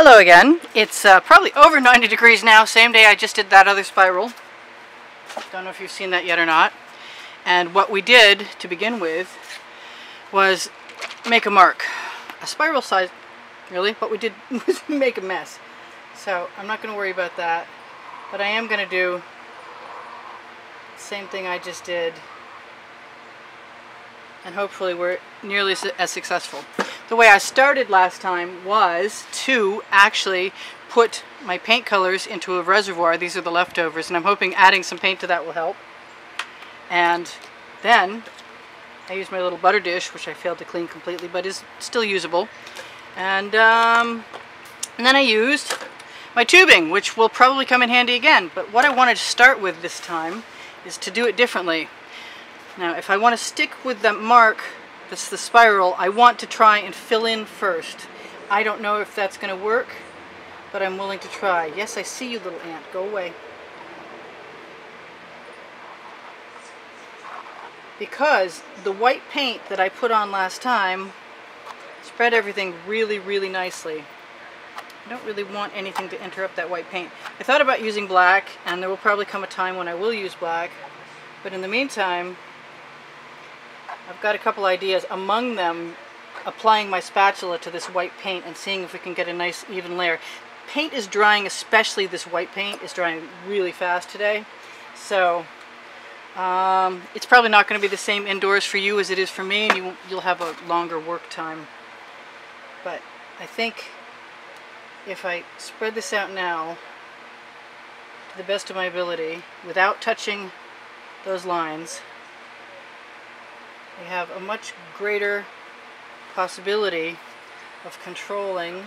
Hello again. It's probably over 90 degrees now, same day I just did that other spiral. Don't know if you've seen that yet or not. And what we did to begin with was make a mark. A spiral size, really, what we did was make a mess. So I'm not going to worry about that, but I am going to do the same thing I just did, and hopefully we're nearly as successful. The way I started last time was to actually put my paint colors into a reservoir. These are the leftovers, and I'm hoping adding some paint to that will help. And then I used my little butter dish, which I failed to clean completely, but is still usable. And then I used my tubing, which will probably come in handy again. But what I wanted to start with this time is to do it differently. Now, if I want to stick with that mark, that's the spiral, I want to try and fill in first. I don't know if that's going to work, but I'm willing to try. Yes, I see you, little ant. Go away. Because the white paint that I put on last time spread everything really, really nicely. I don't really want anything to interrupt that white paint. I thought about using black, and there will probably come a time when I will use black, but in the meantime, I've got a couple ideas, among them applying my spatula to this white paint and seeing if we can get a nice even layer. Paint is drying, especially this white paint is drying really fast today, so it's probably not going to be the same indoors for you as it is for me, and you'll have a longer work time. But I think if I spread this out now to the best of my ability without touching those lines, we have a much greater possibility of controlling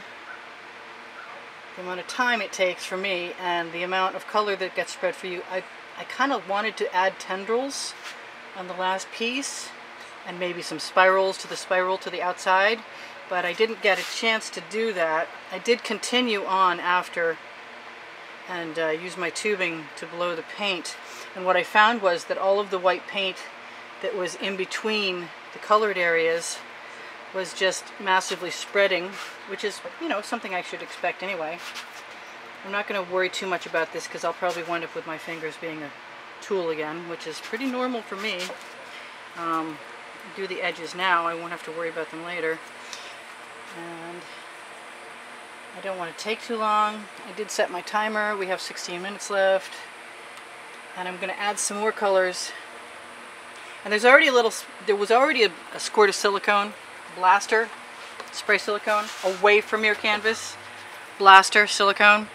the amount of time it takes for me and the amount of color that gets spread for you. I kind of wanted to add tendrils on the last piece and maybe some spirals to the spiral to the outside, but I didn't get a chance to do that. I did continue on after and use my tubing to blow the paint, and what I found was that all of the white paint that was in between the colored areas was just massively spreading, which is, you know, something I should expect anyway. I'm not going to worry too much about this because I'll probably wind up with my fingers being a tool again, which is pretty normal for me. Do the edges now, I won't have to worry about them later. And I don't want to take too long. I did set my timer. We have 16 minutes left. And I'm going to add some more colors. And there was already a squirt of silicone, blaster, spray silicone, away from your canvas, blaster, silicone.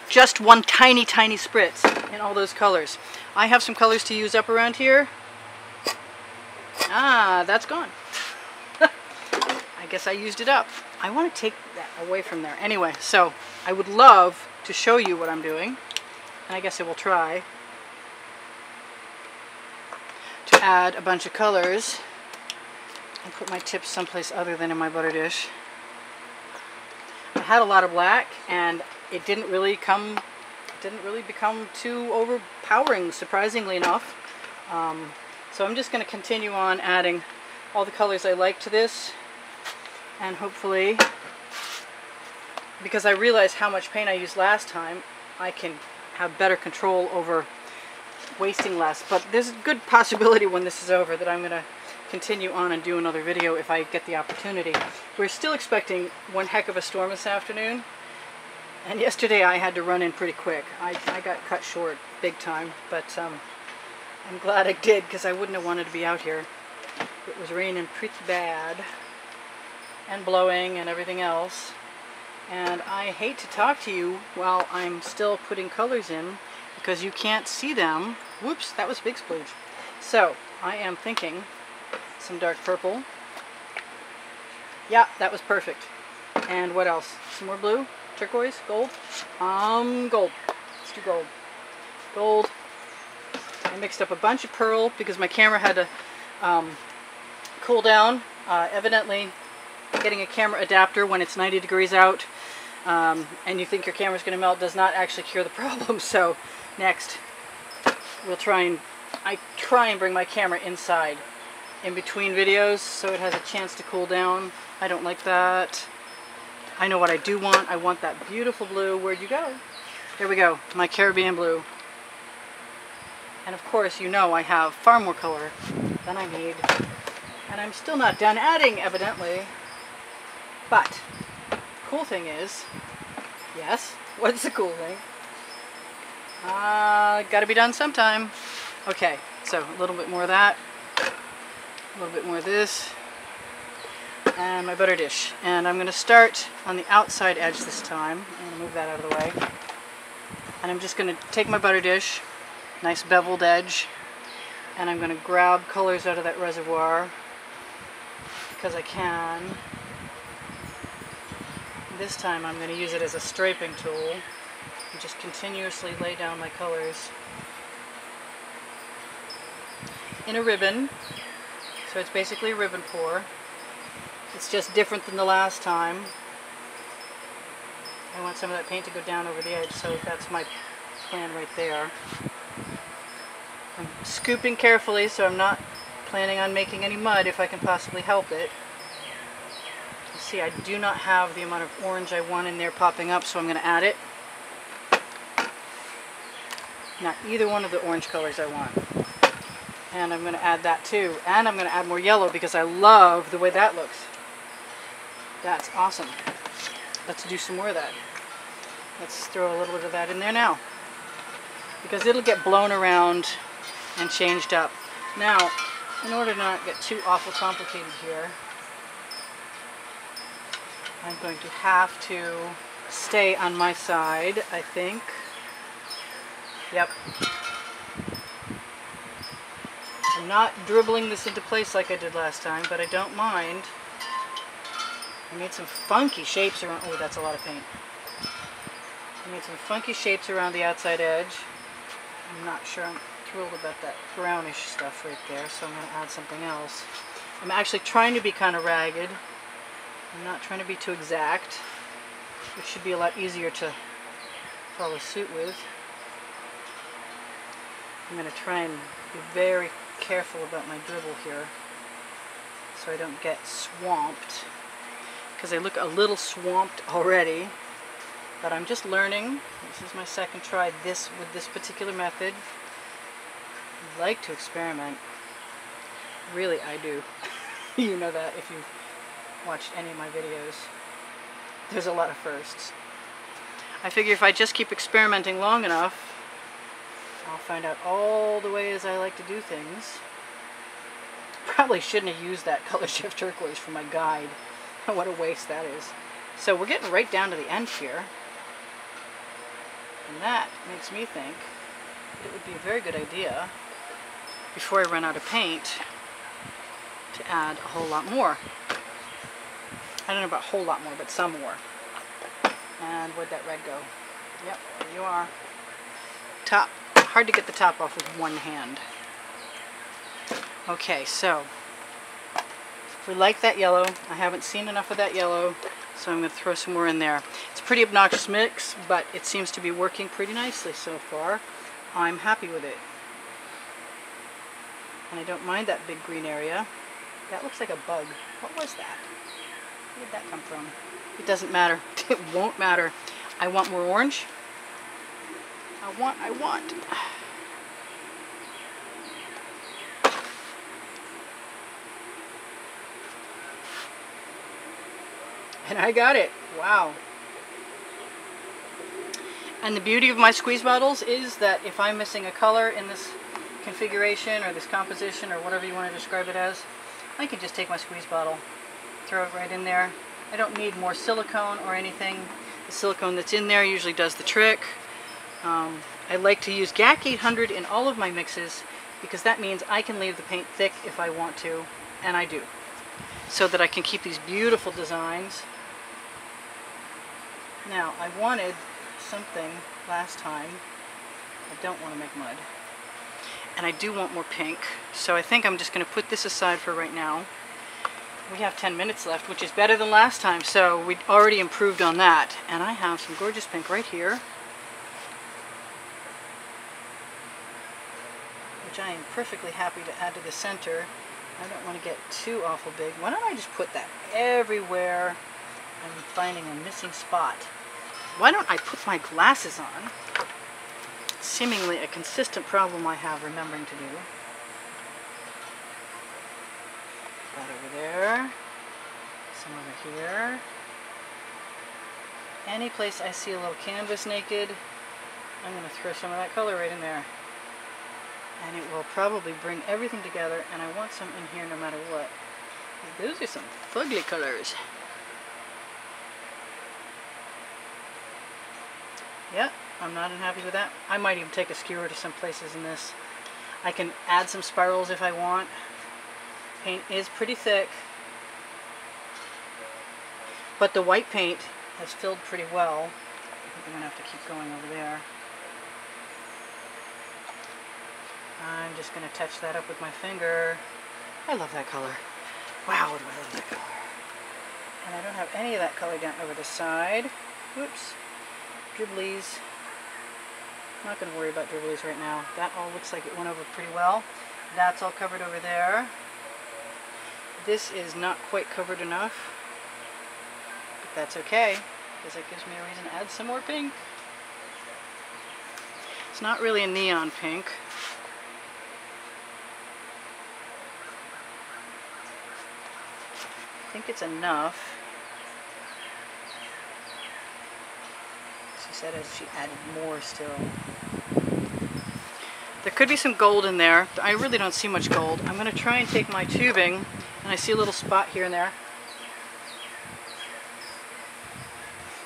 Just one tiny, tiny spritz in all those colors. I have some colors to use up around here. Ah, that's gone. I guess I used it up. I want to take that away from there. Anyway, so I would love to show you what I'm doing, and I guess I will try to add a bunch of colors and put my tips someplace other than in my butter dish. I had a lot of black, and it didn't really become too overpowering, surprisingly enough. So I'm just going to continue on adding all the colors I like to this, and hopefully, because I realized how much paint I used last time, I can have better control over wasting less. But there's a good possibility when this is over that I'm going to continue on and do another video if I get the opportunity. We're still expecting one heck of a storm this afternoon, and yesterday I had to run in pretty quick. I got cut short big time, but I'm glad I did, because I wouldn't have wanted to be out here. It was raining pretty bad and blowing and everything else, and I hate to talk to you while I'm still putting colors in because you can't see them. Whoops, that was a big splooge. So I am thinking some dark purple. Yeah, that was perfect. And what else? Some more blue, turquoise, gold. Gold. Let's do gold. Gold. I mixed up a bunch of pearl because my camera had to cool down. Evidently, getting a camera adapter when it's 90 degrees out and you think your camera's going to melt does not actually cure the problem. So next, I try and bring my camera inside in between videos so it has a chance to cool down. I don't like that. I know what I do want. I want that beautiful blue. Where'd you go? There we go, my Caribbean blue. And of course, you know I have far more color than I need. And I'm still not done adding, evidently. But the cool thing is, yes, what's the cool thing? Gotta be done sometime. Okay, so a little bit more of that, a little bit more of this, and my butter dish. And I'm gonna start on the outside edge this time. I'm gonna move that out of the way. And I'm just gonna take my butter dish, nice beveled edge, and I'm gonna grab colors out of that reservoir because I can. This time I'm gonna use it as a striping tool and just continuously lay down my colors in a ribbon. So it's basically a ribbon pour. It's just different than the last time. I want some of that paint to go down over the edge, so that's my plan right there. I'm scooping carefully, so I'm not planning on making any mud if I can possibly help it. You see, I do not have the amount of orange I want in there popping up, so I'm going to add it. Not either one of the orange colors I want. And I'm going to add that too. And I'm going to add more yellow because I love the way that looks. That's awesome. Let's do some more of that. Let's throw a little bit of that in there now, because it'll get blown around and changed up. Now, in order to not get too awful complicated here, I'm going to have to stay on my side, I think. Yep. I'm not dribbling this into place like I did last time, but I don't mind. I made some funky shapes around. Oh, that's a lot of paint. I made some funky shapes around the outside edge. I'm not sure I'm thrilled about that brownish stuff right there, so I'm going to add something else. I'm actually trying to be kind of ragged. I'm not trying to be too exact, which should be a lot easier to follow suit with. I'm going to try and be very careful about my dribble here so I don't get swamped, because I look a little swamped already, but I'm just learning. This is my second try with this particular method. I like to experiment. Really, I do. You know that if you've watched any of my videos. There's a lot of firsts. I figure if I just keep experimenting long enough, I'll find out all the ways I like to do things. Probably shouldn't have used that color shift turquoise for my guide. What a waste that is. So we're getting right down to the end here. And that makes me think it would be a very good idea, before I run out of paint, to add a whole lot more. I don't know about a whole lot more, but some more. And where'd that red go? Yep, there you are. Top. Hard to get the top off with one hand. Okay, so we like that yellow. I haven't seen enough of that yellow, so I'm going to throw some more in there. It's a pretty obnoxious mix, but it seems to be working pretty nicely so far. I'm happy with it. And I don't mind that big green area. That looks like a bug. What was that? Where did that come from? It doesn't matter. It won't matter. I want more orange. I want. And I got it. Wow. And the beauty of my squeeze bottles is that if I'm missing a color in this configuration or this composition or whatever you want to describe it as, I can just take my squeeze bottle, throw it right in there. I don't need more silicone or anything. The silicone that's in there usually does the trick. I like to use GAC 800 in all of my mixes because that means I can leave the paint thick if I want to, and I do, so that I can keep these beautiful designs. Now, I wanted something last time. I don't want to make mud. And I do want more pink, so I think I'm just going to put this aside for right now. We have 10 minutes left, which is better than last time, so we already improved on that. And I have some gorgeous pink right here, which I am perfectly happy to add to the center. I don't want to get too awful big. Why don't I just put that everywhere I'm finding a missing spot. Why don't I put my glasses on? Seemingly a consistent problem I have remembering to do. That over there. Some over here. Any place I see a little canvas naked, I'm going to throw some of that color right in there. And it will probably bring everything together, and I want some in here no matter what. Those are some fugly colors. Yep, I'm not unhappy with that. I might even take a skewer to some places in this. I can add some spirals if I want. Paint is pretty thick, but the white paint has filled pretty well. I think I'm going to have to keep going over there. I'm just going to touch that up with my finger. I love that color. Wow, do I love that color. And I don't have any of that color down over the side. Whoops. Dribblies. I'm not going to worry about dribblies right now. That all looks like it went over pretty well. That's all covered over there. This is not quite covered enough. But that's okay, because it gives me a reason to add some more pink. It's not really a neon pink. I think it's enough. She said as she added more still. There could be some gold in there. I really don't see much gold. I'm going to try and take my tubing, and I see a little spot here and there.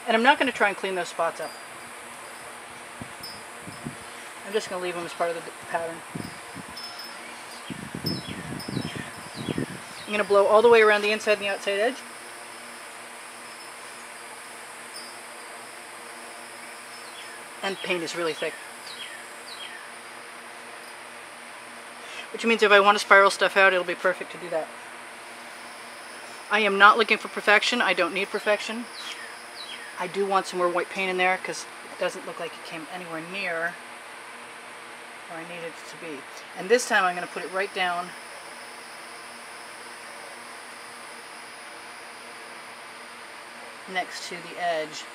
And I'm not going to try and clean those spots up. I'm just going to leave them as part of the pattern. I'm going to blow all the way around the inside and the outside edge. And paint is really thick. Which means if I want to spiral stuff out, it'll be perfect to do that. I am not looking for perfection. I don't need perfection. I do want some more white paint in there because it doesn't look like it came anywhere near where I needed it to be. And this time I'm going to put it right down next to the edge,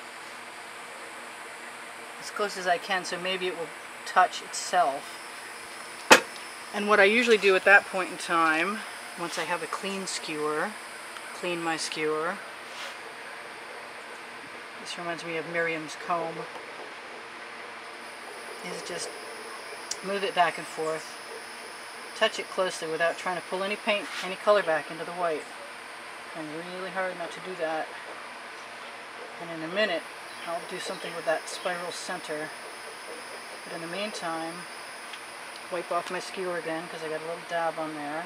as close as I can, so maybe it will touch itself. And what I usually do at that point in time, once I have a clean skewer, clean my skewer. This reminds me of Miriam's comb. Is just move it back and forth, touch it closely without trying to pull any paint, any color back into the white. And really hard not to do that. And in a minute, I'll do something with that spiral center. But in the meantime, wipe off my skewer again because I got a little dab on there.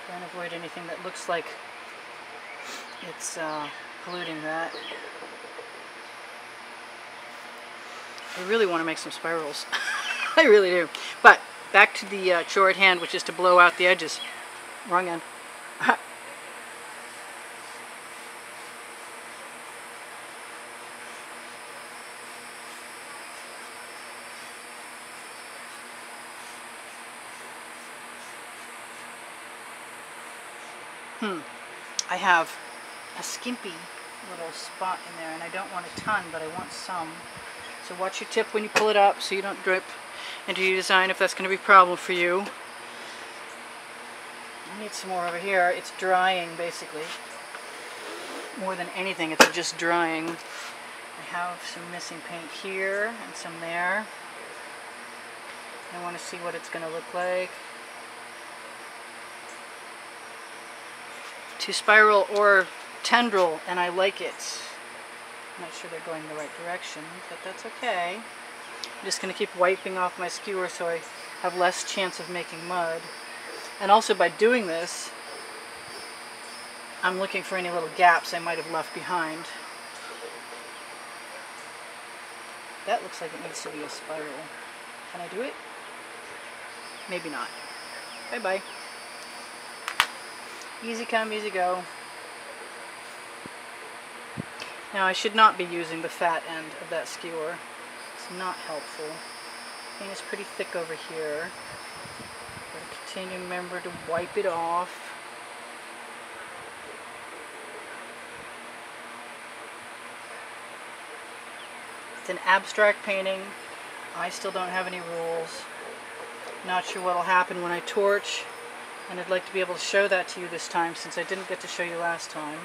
Try and avoid anything that looks like it's polluting that. I really want to make some spirals. I really do. But back to the chore at hand, which is to blow out the edges. Wrong end. I have a skimpy little spot in there, and I don't want a ton, but I want some. So watch your tip when you pull it up so you don't drip into your design if that's going to be a problem for you. I need some more over here. It's drying, basically. More than anything, it's just drying. I have some missing paint here and some there. I want to see what it's going to look like. To spiral or tendril, and I like it. I'm not sure they're going the right direction, but that's okay. I'm just going to keep wiping off my skewer so I have less chance of making mud. And also by doing this, I'm looking for any little gaps I might have left behind. That looks like it needs to be a spiral. Can I do it? Maybe not. Bye-bye. Easy come, easy go. Now I should not be using the fat end of that skewer. It's not helpful. Paint is pretty thick over here. Gotta continue, remember to wipe it off. an abstract painting. I still don't have any rules. Not sure what will happen when I torch, and I'd like to be able to show that to you this time since I didn't get to show you last time.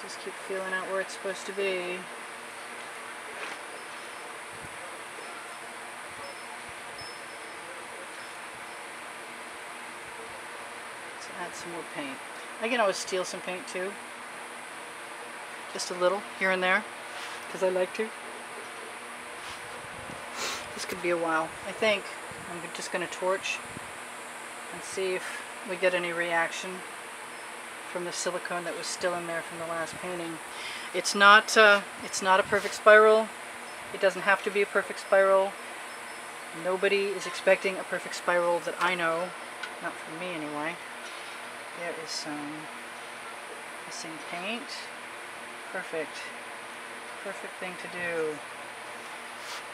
Just keep feeling out where it's supposed to be. Let's add some more paint. I can always steal some paint too. Just a little here and there, because I like to. This could be a while. I think I'm just going to torch and see if we get any reaction from the silicone that was still in there from the last painting. It's not a perfect spiral. It doesn't have to be a perfect spiral. Nobody is expecting a perfect spiral that I know, not from me anyway. There is some missing paint. Perfect. Perfect thing to do.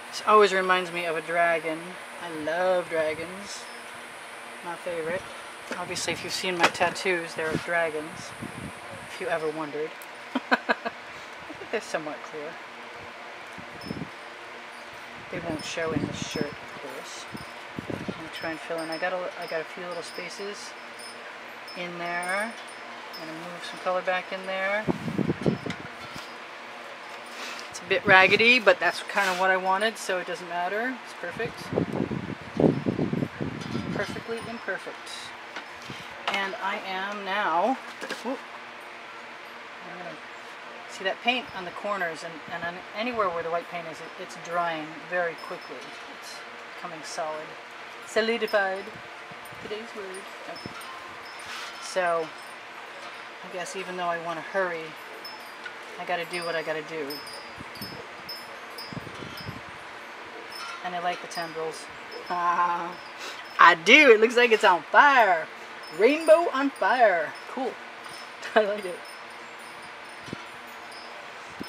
This always reminds me of a dragon. I love dragons. My favorite. Obviously, if you've seen my tattoos, they're of dragons. If you ever wondered. I think they're somewhat clear. They won't show in the shirt, of course. I'm gonna try and fill in. I got a few little spaces in there. I'm gonna move some color back in there. It's a bit raggedy, but that's kind of what I wanted, so it doesn't matter. It's perfect. Perfectly imperfect. And I am now, I'm going to see that paint on the corners and on anywhere where the white paint is, it's drying very quickly. It's becoming solid. Solidified. Today's word. Okay. So, I guess even though I want to hurry, I got to do what I got to do. And I like the tendrils. I do. It looks like it's on fire. Rainbow on fire. Cool. I like it.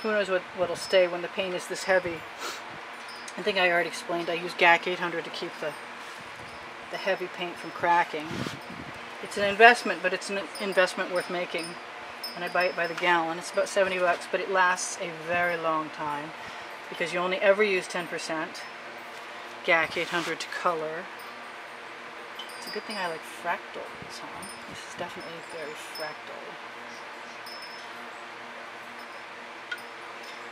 Who knows what'll stay when the paint is this heavy. I think I already explained I use GAC 800 to keep the heavy paint from cracking. It's an investment, but it's an investment worth making. And I buy it by the gallon. It's about 70 bucks, but it lasts a very long time because you only ever use 10% GAC 800 to color. It's a good thing I like fractals, huh? This is definitely very fractal.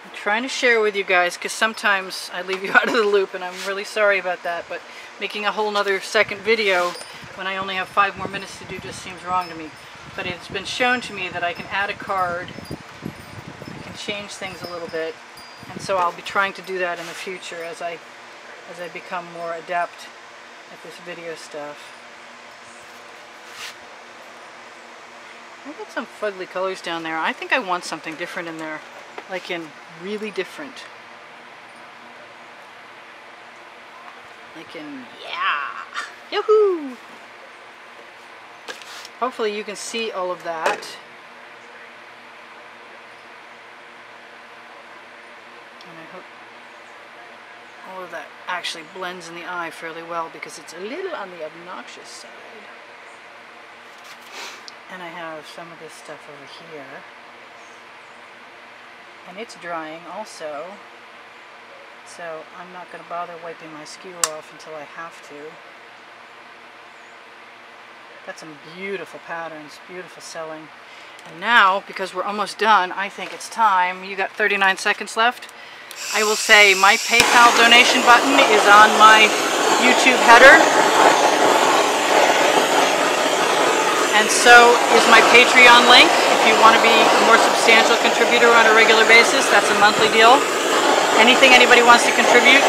I'm trying to share with you guys because sometimes I leave you out of the loop and I'm really sorry about that, but making a whole nother second video when I only have 5 more minutes to do just seems wrong to me. But it's been shown to me that I can add a card, I can change things a little bit, and so I'll be trying to do that in the future as I become more adept at this video stuff. I got some fugly colors down there. I think I want something different in there, like in really different. Like in, yeah, yahoo! Hopefully you can see all of that. And I hope all of that actually blends in the eye fairly well because it's a little on the obnoxious side. And I have some of this stuff over here. And it's drying also. So I'm not going to bother wiping my skewer off until I have to. Got some beautiful patterns, beautiful selling. And now, because we're almost done, I think it's time. You got 39 seconds left. I will say my PayPal donation button is on my YouTube header. And so is my Patreon link. If you want to be a more substantial contributor on a regular basis, that's a monthly deal. Anything anybody wants to contribute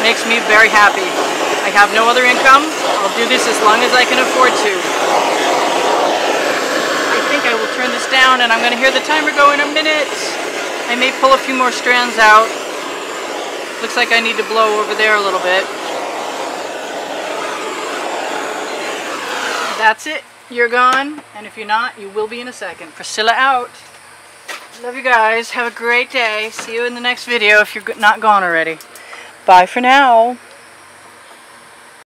makes me very happy. I have no other income. I'll do this as long as I can afford to. I think I will turn this down and I'm going to hear the timer go in a minute. I may pull a few more strands out. Looks like I need to blow over there a little bit. That's it. You're gone. And if you're not, you will be in a second. Priscilla out. Love you guys. Have a great day. See you in the next video if you're not gone already. Bye for now.